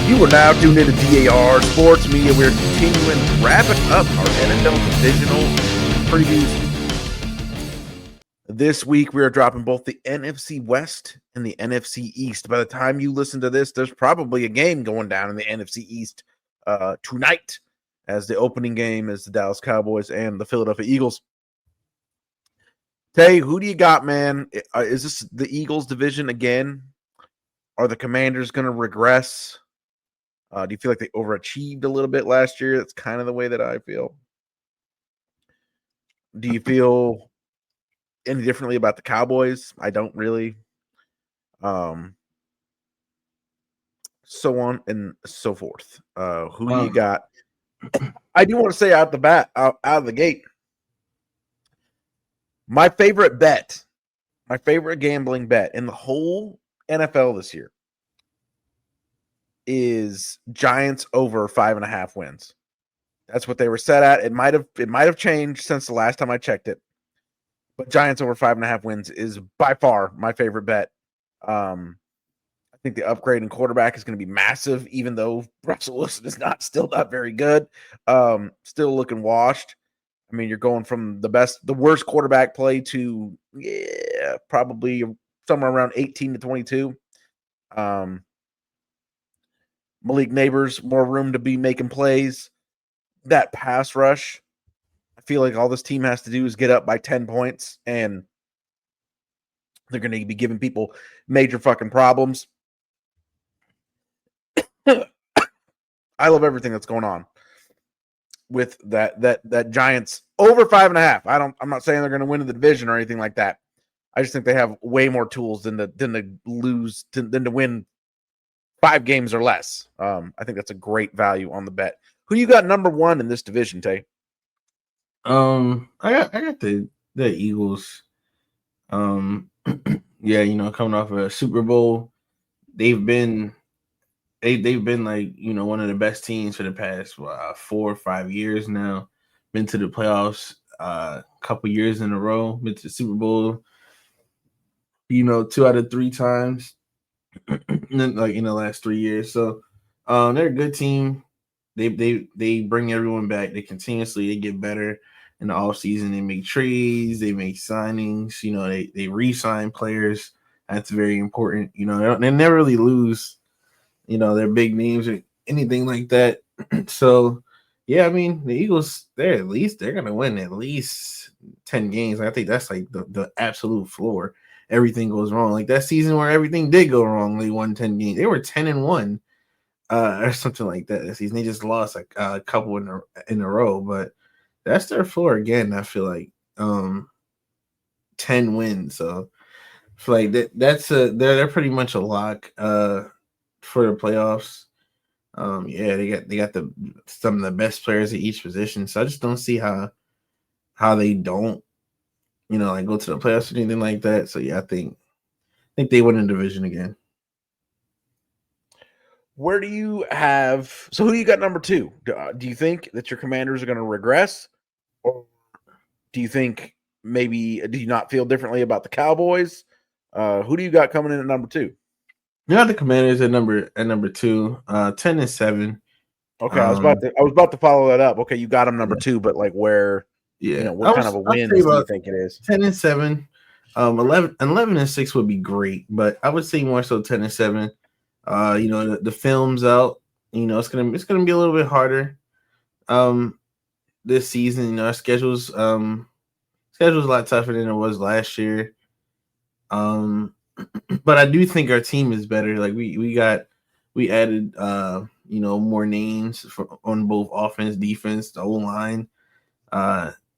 You are now tuned into DAR Sports Media. We're continuing wrapping up our NFL divisional previews. This week, we are dropping both the NFC West and the NFC East. By the time you listen to this, there's probably a game going down in the NFC East tonight, as the opening game is the Dallas Cowboys and the Philadelphia Eagles. Tay, who do you got, man? Is this the Eagles division again? Are the Commanders going to regress? Do you feel like they overachieved a little bit last year? That's kind of the way that I feel. Do you feel any differently about the Cowboys? I don't really. So on and so forth. Who do you got? I do want to say out of the gate, my favorite gambling bet in the whole NFL this year is Giants over 5.5 wins. That's what they were set at. It might have changed since the last time I checked it, but Giants over 5.5 wins is by far my favorite bet. I think the upgrade in quarterback is going to be massive, even though Russell Wilson is still not very good. Still looking washed. I mean, you're going from the worst quarterback play to probably somewhere around 18 to 22. Malik Neighbors, more room to be making plays. That pass rush, I feel like all this team has to do is get up by 10 points, and they're going to be giving people major fucking problems. I love everything that's going on with that Giants over 5.5. I'm not saying they're going to win the division or anything like that. I just think they have way more tools than to win 5 games or less. I think that's a great value on the bet. Who you got number 1 in this division, Tay? I got the Eagles. Yeah, coming off a Super Bowl, they've been like, one of the best teams for the past 4 or 5 years now. Been to the playoffs a couple years in a row. Been to the Super Bowl, 2 out of 3 times, like in the last 3 years. So they're a good team. They bring everyone back. They get better in the offseason. They make trades. They make signings. They re-sign players. That's very important. They never really lose their big names or anything like that. So, yeah, I mean, the Eagles, they're going to win at least 10 games. I think that's like the absolute floor. Everything goes wrong. Like that season where everything did go wrong, they won 10 games. They were 10-1 or something like that this season. They just lost like a couple in a row, but that's their floor again. I feel like 10 wins. So I feel like they're pretty much a lock for the playoffs. They got some of the best players at each position. So I just don't see how they don't, like go to the playoffs or anything like that. So yeah, I think they win the division again. Where do you have? So who do you got number 2? Do you think that your Commanders are going to regress, or do you think maybe do you not feel differently about the Cowboys? Who do you got coming in at number 2? You got the Commanders at number 2, 10-7. Okay, I was about to follow that up. Okay, you got them number 2, but like where? Yeah, what kind of a win do you think it is? 10-7. 11-6 would be great, but I would say more so 10-7. The film's out. It's gonna be a little bit harder. This season, our schedule's a lot tougher than it was last year. But I do think our team is better. Like we added more names on both offense, defense, the O-line,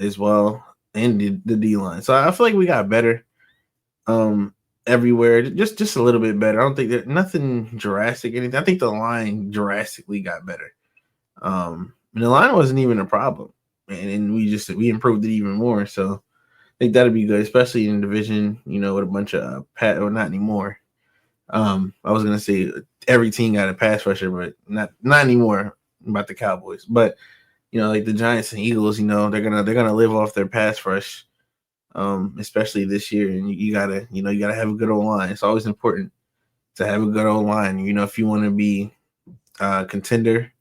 as well, and the D-line. So I feel like we got better everywhere, just a little bit better. I don't think there's nothing drastic. Anything. I think the line drastically got better. And the line wasn't even a problem, and we improved it even more. So I think that'd be good, especially in the division, with a bunch of or not anymore. I was gonna say every team got a pass rusher, but not anymore about the Cowboys. But like the Giants and Eagles, they're gonna live off their pass rush, especially this year. And you gotta have a good old line. It's always important to have a good old line. If you want to be contender.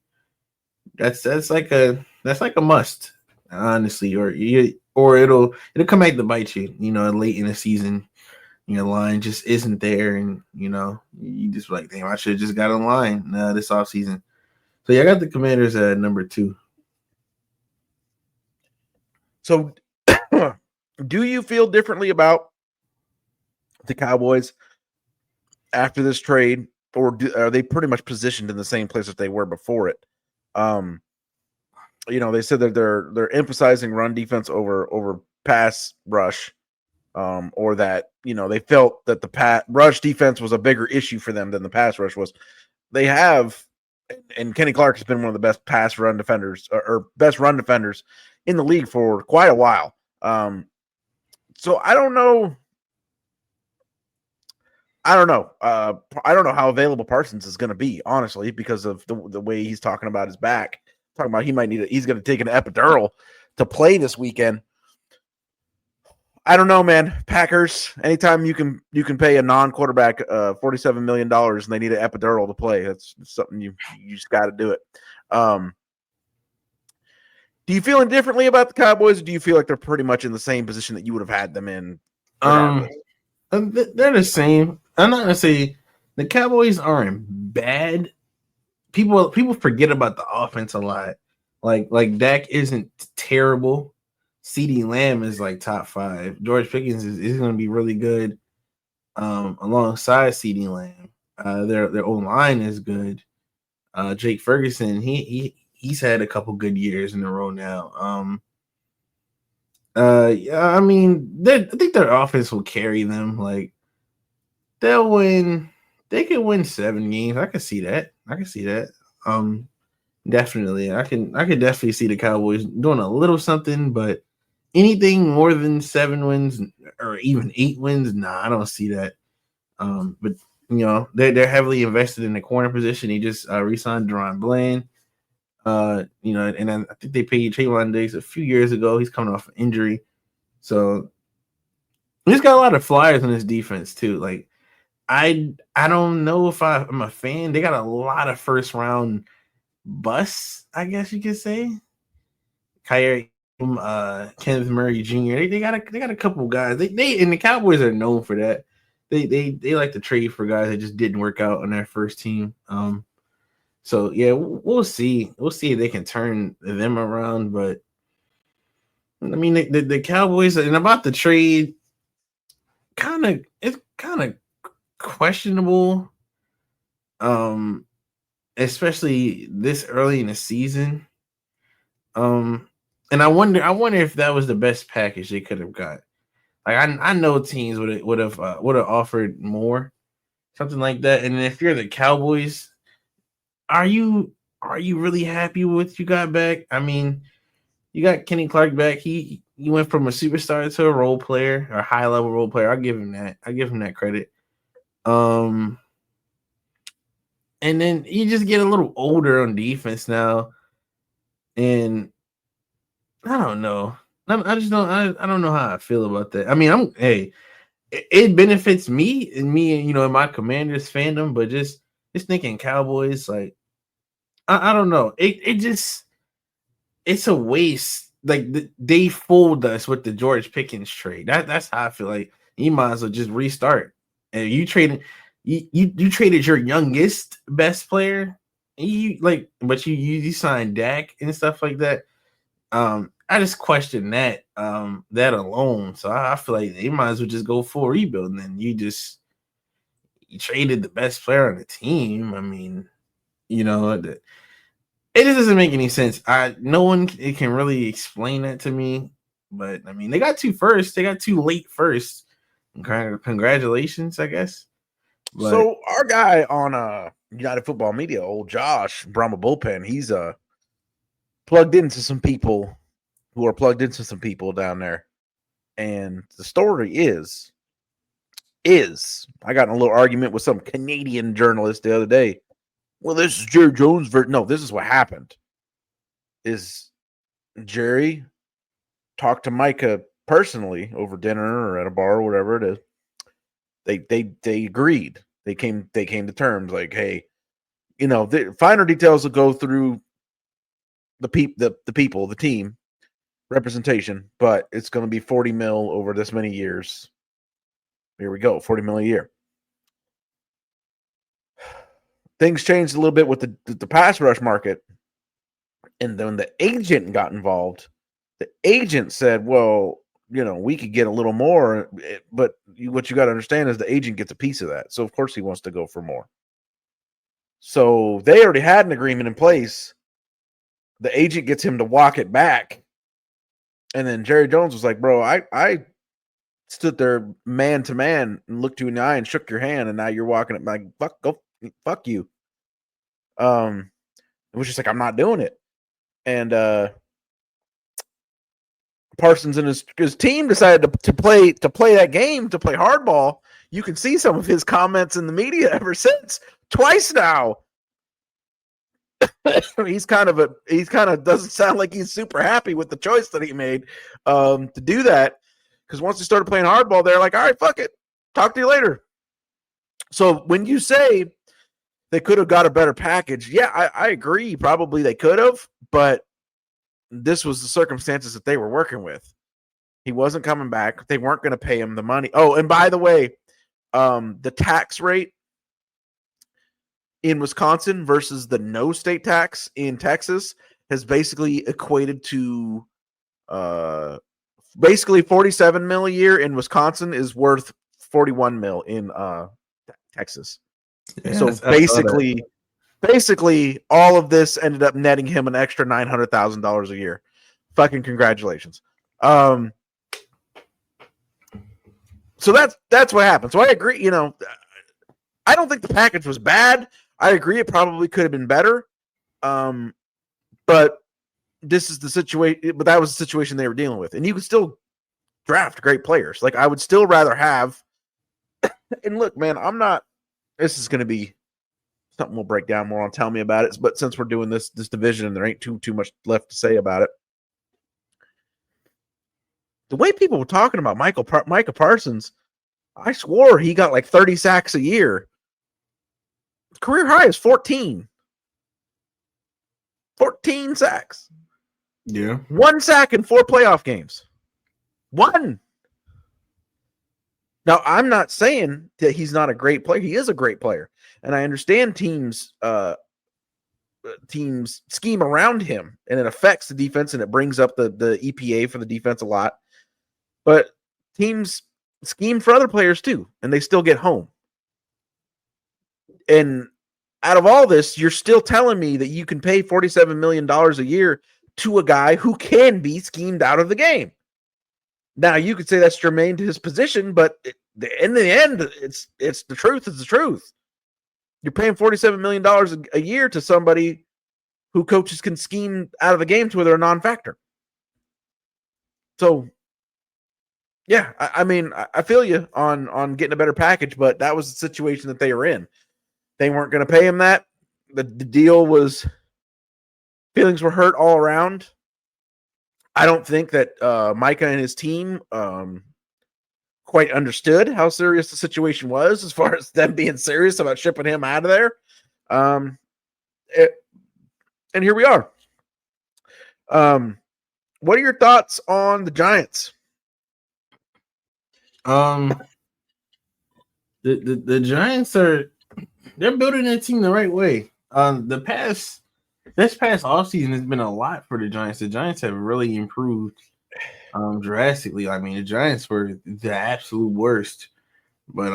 That's like a must, honestly, or it'll come back to bite you. Late in the season, line just isn't there, and you just like, damn, I should have just got in line this offseason. So yeah, I got the Commanders at number 2. So, do you feel differently about the Cowboys after this trade, or are they pretty much positioned in the same place that they were before it? They said that they're emphasizing run defense over pass rush, or that they felt that the rush defense was a bigger issue for them than the pass rush was. They have, and Kenny Clark has been one of the best pass run defenders or best run defenders in the league for quite a while. So I don't know. I don't know how available Parsons is going to be, honestly, because of the way he's talking about his back. Talking about he's going to take an epidural to play this weekend. I don't know, man. Packers, anytime you can pay a non-quarterback $47 million and they need an epidural to play, that's something you just got to do it. Do you feel indifferently about the Cowboys, or do you feel like they're pretty much in the same position that you would have had them in? They're the same. I'm not gonna say the Cowboys aren't bad. People forget about the offense a lot. Like Dak isn't terrible. CeeDee Lamb is like top 5. George Pickens is going to be really good alongside CeeDee Lamb. Their own line is good. Jake Ferguson, he's had a couple good years in a row now. Yeah, I mean, I think their offense will carry them. Like, they'll win. They can win 7 games. I can see that. Definitely. I can definitely see the Cowboys doing a little something, but anything more than 7 wins or even 8 wins, nah, I don't see that. But they're heavily invested in the corner position. He just re-signed Deron Bland. And I think they paid Trayvon Diggs a few years ago. He's coming off an injury, so he's got a lot of flyers on his defense too. Like, I don't know if I'm a fan. They got a lot of first round busts, I guess you could say. Kenneth Murray Jr. They got a couple guys. They and the Cowboys are known for that. They like to trade for guys that just didn't work out on their first team. So yeah, we'll see. We'll see if they can turn them around. But I mean, the Cowboys, and about the trade, it's kind of questionable. Especially this early in the season. And I wonder if that was the best package they could have got. Like, I know teams would have offered more, something like that. And if you're the Cowboys, are you really happy with what you got back? I mean, you got Kenny Clark back. He went from a superstar to a role player, or high level role player. I'll give him that credit. And then you just get a little older on defense now, and I don't know. I just don't. I don't know how I feel about that. I mean, it benefits me and in my Commanders fandom, but just thinking Cowboys, like, I don't know. It's a waste. Like, they fooled us with the George Pickens trade. That's how I feel. Like, you might as well just restart. And you traded your youngest best player. But you signed Dak and stuff like that. I just question that alone. So I feel like they might as well just go full rebuild. And then you traded the best player on the team. I mean, it just doesn't make any sense. No one can really explain that to me. But I mean, they got 2 firsts. They got 2 late firsts. Congratulations, I guess. But, so our guy on United Football Media, old Josh Brahma Bullpen, he's plugged into some people who are plugged into some people down there. And the story is I got in a little argument with some Canadian journalist the other day. Well, this is Jerry Jones' version. No, this is what happened. Is Jerry talked to Micah personally over dinner or at a bar or whatever it is. They agreed. They came to terms like, hey, the finer details will go through the people, the team representation, but it's going to be 40 mil over this many years. Here we go, 40 mil a year. Things changed a little bit with the pass rush market, and then the agent got involved. The agent said, "Well, we could get a little more, but what you got to understand is the agent gets a piece of that. So of course he wants to go for more." So they already had an agreement in place. The agent gets him to walk it back. And then Jerry Jones was like, "Bro, I stood there man to man and looked you in the eye and shook your hand, and now you're walking it like fuck you." It was just like, "I'm not doing it." And Parsons and his team decided to play that game, to play hardball. You can see some of his comments in the media ever since, twice now. He's kind of doesn't sound like he's super happy with the choice that he made to do that, because once he started playing hardball, they're like, "All right, fuck it, talk to you later." So when you say they could have got a better package, yeah, I agree. Probably they could have, but this was the circumstances that they were working with. He wasn't coming back. They weren't going to pay him the money. Oh, and by the way, the tax rate in Wisconsin versus the no state tax in Texas has basically equated to basically 47 mil a year in Wisconsin is worth 41 mil in Texas. Yeah, so basically all of this ended up netting him an extra $900,000 a year. Fucking congratulations. So that's what happened. So I agree, I don't think the package was bad. I agree it probably could have been better. But this is the situation, but that was the situation they were dealing with. And you could still draft great players. Like, I would still rather have, and look, man, this is going to be something we'll break down more on Tell Me About It. But since we're doing this division and there ain't too much left to say about it, the way people were talking about Micah Parsons, I swore he got like 30 sacks a year. Career high is 14. 14 sacks. Yeah. 1 sack in 4 playoff games. 1. Now, I'm not saying that he's not a great player. He is a great player. And I understand teams scheme around him, and it affects the defense, and it brings up the EPA for the defense a lot. But teams scheme for other players too, and they still get home. And out of all this, you're still telling me that you can pay $47 million a year to a guy who can be schemed out of the game. Now, you could say that's germane to his position, but in the end, it's the truth. It's the truth. You're paying $47 million a year to somebody who coaches can scheme out of the game to where they're a non-factor. So, yeah, I mean, I feel you on getting a better package, but that was the situation that they were in. They weren't going to pay him that. The deal was, feelings were hurt all around. I don't think that Micah and his team quite understood how serious the situation was, as far as them being serious about shipping him out of there. And here we are. What are your thoughts on the Giants? The Giants they're building their team the right way. This past offseason has been a lot for the Giants. The Giants have really improved drastically. I mean, the Giants were the absolute worst. But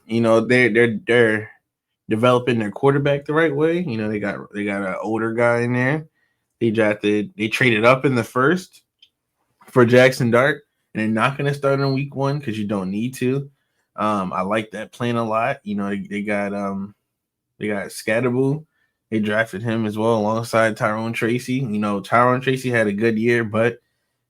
they're developing their quarterback the right way. They got an older guy in there. They traded up in the first for Jackson Dart, and they're not going to start in week 1 because you don't need to. I like that plan a lot. They got Scatterboo. They drafted him as well alongside Tyrone Tracy. Tyrone Tracy had a good year, but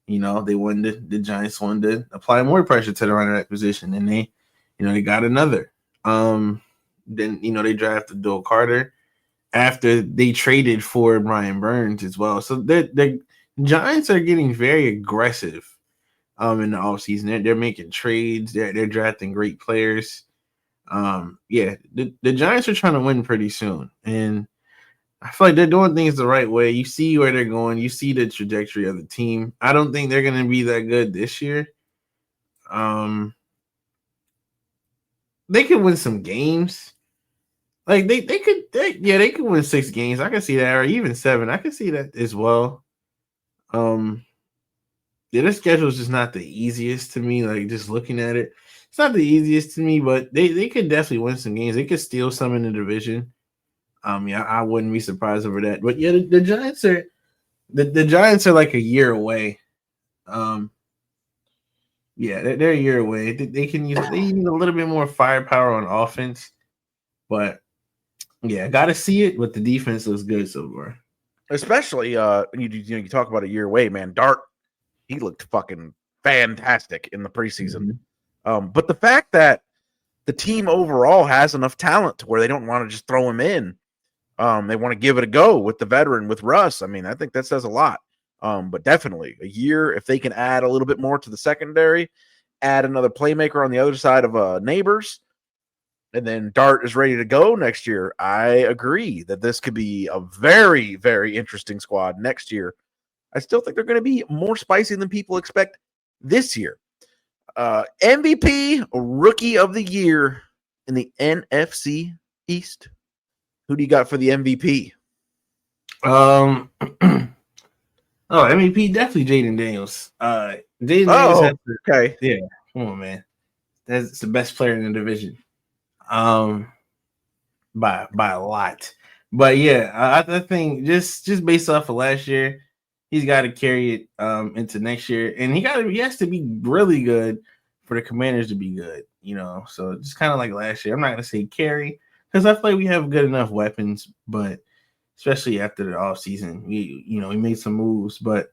the Giants wanted to apply more pressure to the running back position, and they got another. Then they drafted Bill Carter after they traded for Brian Burns as well. So the Giants are getting very aggressive in the offseason. They're making trades. They're drafting great players. The Giants are trying to win pretty soon, and I feel like they're doing things the right way. You see where they're going. You see the trajectory of the team. I don't think they're going to be that good this year. They could win some games. Like they could win 6 games. I can see that, or even 7. I can see that as well. Their schedule is just not the easiest to me. Like just looking at it, it's not the easiest to me. But they could definitely win some games. They could steal some in the division. Yeah, I wouldn't be surprised over that. But yeah, the Giants are the Giants are like a year away. Yeah, they're a year away. They need a little bit more firepower on offense, but yeah, got to see it. But the defense looks good so far. Especially you talk about a year away, man. Dart, he looked fucking fantastic in the preseason. Mm-hmm. But the fact that the team overall has enough talent to where they don't want to just throw him in. They want to give it a go with the veteran, with Russ. I mean, I think that says a lot. But definitely a year, if they can add a little bit more to the secondary, add another playmaker on the other side of Neighbors, and then Dart is ready to go next year. I agree that this could be a very, very interesting squad next year. I still think they're going to be more spicy than people expect this year. MVP, Rookie of the Year in the NFC East. Who do you got for the MVP? MVP definitely Jaden Daniels. Jaden Daniels okay. Yeah, come on, man. That's the best player in the division. By a lot. But yeah, I think just based off of last year, he's got to carry it into next year, and he has to be really good for the Commanders to be good. So just kind of like last year. I'm not gonna say carry because I feel like we have good enough weapons, but especially after the offseason, we made some moves, but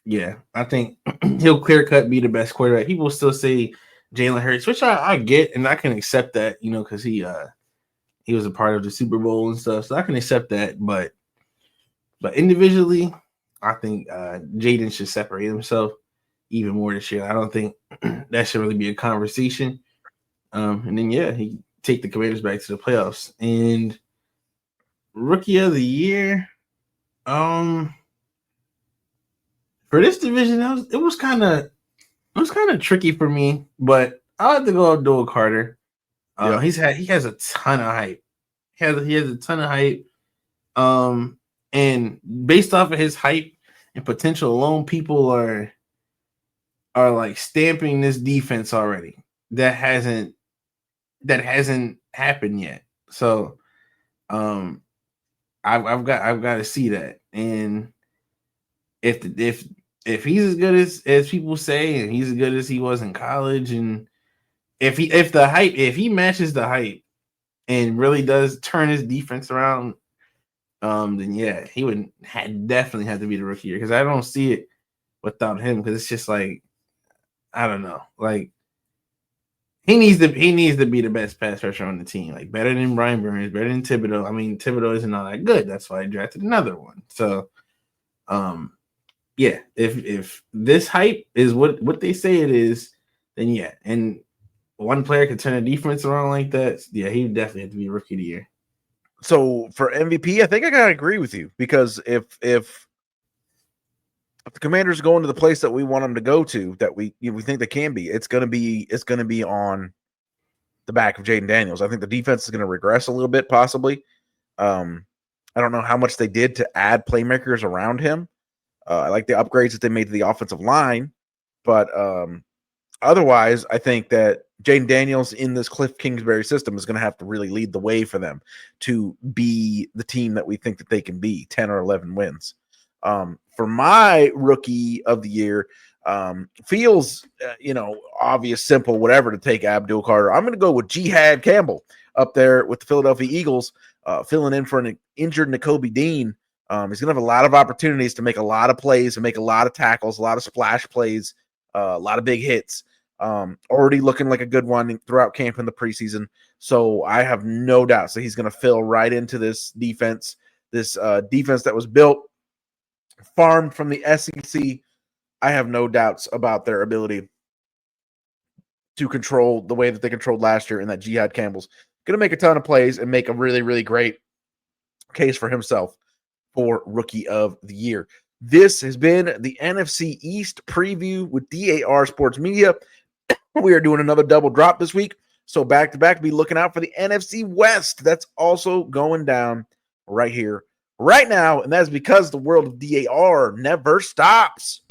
yeah, I think he'll clear cut be the best quarterback. People still say Jalen Hurts, which I get, and I can accept that, because he was a part of the Super Bowl and stuff, so I can accept that. But individually, I think Jaden should separate himself even more this year. I don't think that should really be a conversation. And then he take the Commanders back to the playoffs. And Rookie of the Year, for this division, it was kind of tricky for me, but I'll have to go Abdul Carter. He has a ton of hype. He has a ton of hype. And based off of his hype and potential alone, people are like stamping this defense already. That hasn't happened yet. So, I've got to see that. And if he's as good as people say, and he's as good as he was in college, and if he matches the hype and really does turn his defense around, then he would definitely have to be the rookie year, because I don't see it without him, because it's just like, I don't know, like he needs to be the best pass rusher on the team, like better than Brian Burns, better than Thibodeau. I mean, Thibodeau isn't all that good. That's why I drafted another one. So, if this hype is what they say it is, then and one player can turn a defense around like that, he would definitely have to be rookie of the year. So for MVP, I think I gotta agree with you, because if the Commanders go into the place that we want them to go to, that we think they can be, it's gonna be on the back of Jaden Daniels. I think the defense is gonna regress a little bit, possibly. I don't know how much they did to add playmakers around him. I like the upgrades that they made to the offensive line, but otherwise, I think that Jaden Daniels in this Cliff Kingsbury system is going to have to really lead the way for them to be the team that we think that they can be, 10 or 11 wins. For my Rookie of the Year, feels, obvious, simple, whatever, to take Abdul Carter. I'm going to go with Jihad Campbell up there with the Philadelphia Eagles, filling in for an injured Nakobe Dean. He's going to have a lot of opportunities to make a lot of plays and make a lot of tackles, a lot of splash plays, a lot of big hits. Already looking like a good one throughout camp in the preseason. So I have no doubts that he's going to fill right into this defense that was built, farmed from the SEC. I have no doubts about their ability to control the way that they controlled last year, and that Jihad Campbell's going to make a ton of plays and make a really, really great case for himself for Rookie of the Year. This has been the NFC East preview with DAR Sports Media. We are doing another double drop this week. So back-to-back, be looking out for the NFC West. That's also going down right here, right now. And that's because the world of DAR never stops.